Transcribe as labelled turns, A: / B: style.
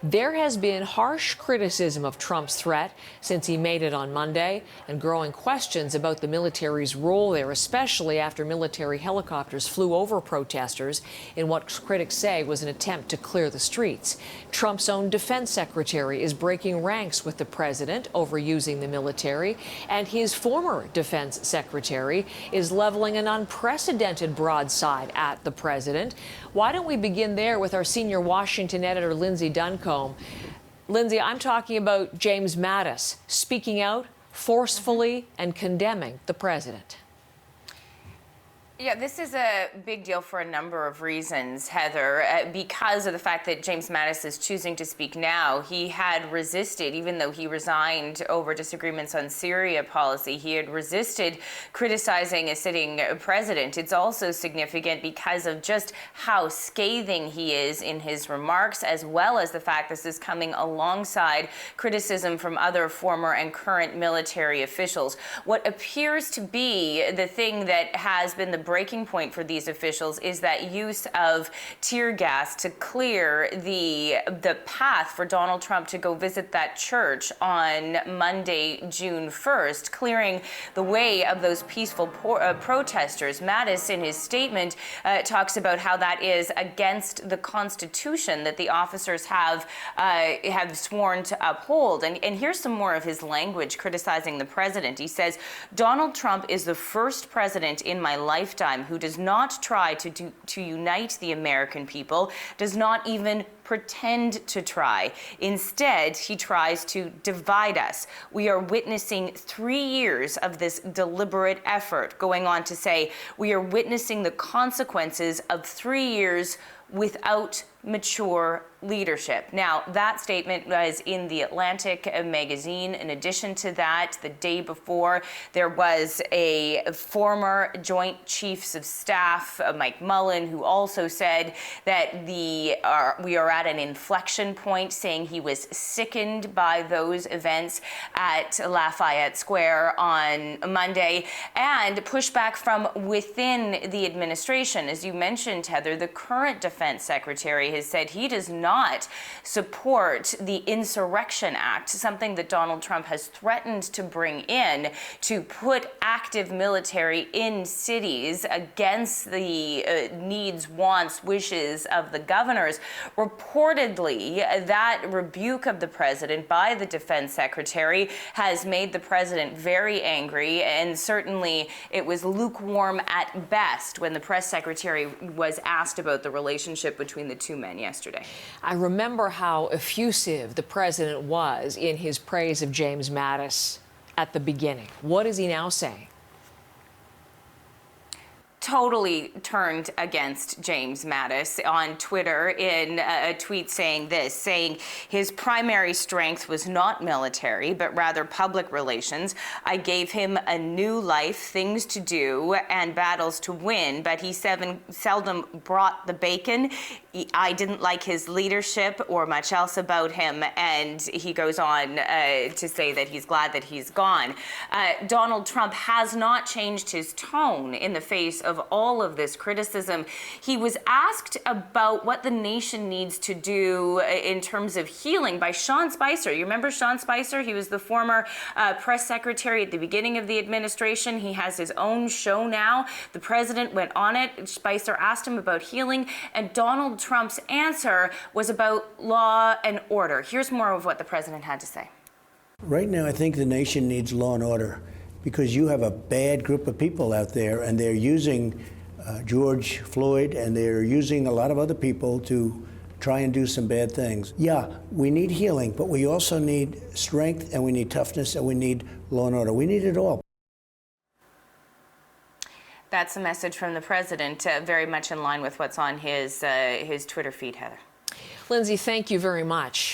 A: There has been harsh criticism of Trump's threat since he made it on Monday, and growing questions about the military's role there, especially after military helicopters flew over protesters in what critics say was an attempt to clear the streets. Trump's own defense secretary is breaking ranks with the president over using the military, and his former defense secretary is leveling an unprecedented broadside at the president. Why don't we begin there with our senior Washington editor, Lindsay Duncombe. Lindsay, I'm talking about James Mattis speaking out forcefully and condemning the president.
B: Yeah, this is a big deal for a number of reasons, Heather, because of the fact that James Mattis is choosing to speak now. He had resisted, even though he resigned over disagreements on Syria policy, he had resisted criticizing a sitting president. It's also significant because of just how scathing he is in his remarks, as well as the fact this is coming alongside criticism from other former and current military officials. What appears to be the thing that has been the breaking point for these officials is that use of tear gas to clear the path for Donald Trump to go visit that church on Monday, June 1st, clearing the way of those peaceful protesters. Mattis, in his statement, talks about how that is against the Constitution that the officers have sworn to uphold. And here's some more of his language criticizing the president. He says, "Donald Trump is the first president in my lifetime who does not try to unite the American people, does not even pretend to try. Instead, he tries to divide us. We are witnessing 3 years of this deliberate effort," going on to say, "We are witnessing the consequences of 3 years without mature leadership." Now, that statement was in the Atlantic magazine. In addition to that, the day before, there was a former Joint Chiefs of Staff, Mike Mullen, who also said that we are at an inflection point, saying he was sickened by those events at Lafayette Square on Monday, and pushback from within the administration. As you mentioned, Heather, the current defense secretary has said he does not support the Insurrection Act, something that Donald Trump has threatened to bring in to put active military in cities against the needs, wants, wishes of the governors. Reportedly, that rebuke of the president by the defense secretary has made the president very angry, and certainly it was lukewarm at best when the press secretary was asked about the relationship between the two men yesterday.
A: I remember how effusive the president was in his praise of James Mattis at the beginning. What is he now saying?
B: Totally turned against James Mattis on Twitter in a tweet saying his primary strength was not military, but rather public relations. "I gave him a new life, things to do, and battles to win, but he seldom brought the bacon. I didn't like his leadership or much else about him," and he goes on to say that he's glad that he's gone. Donald Trump has not changed his tone in the face of all of this criticism. He was asked about what the nation needs to do in terms of healing by Sean Spicer. You remember Sean Spicer? He was the former press secretary at the beginning of the administration. He has his own show now. The president went on it. Spicer asked him about healing, and Donald Trump's answer was about law and order. Here's more of what the president had to say.
C: Right now, I think the nation needs law and order, because you have a bad group of people out there, and they're using George Floyd, and they're using a lot of other people to try and do some bad things. Yeah, we need healing, but we also need strength, and we need toughness, and we need law and order. We need it all.
B: That's a message from the president, very much in line with what's on his Twitter feed, Heather.
A: Lindsay, thank you very much.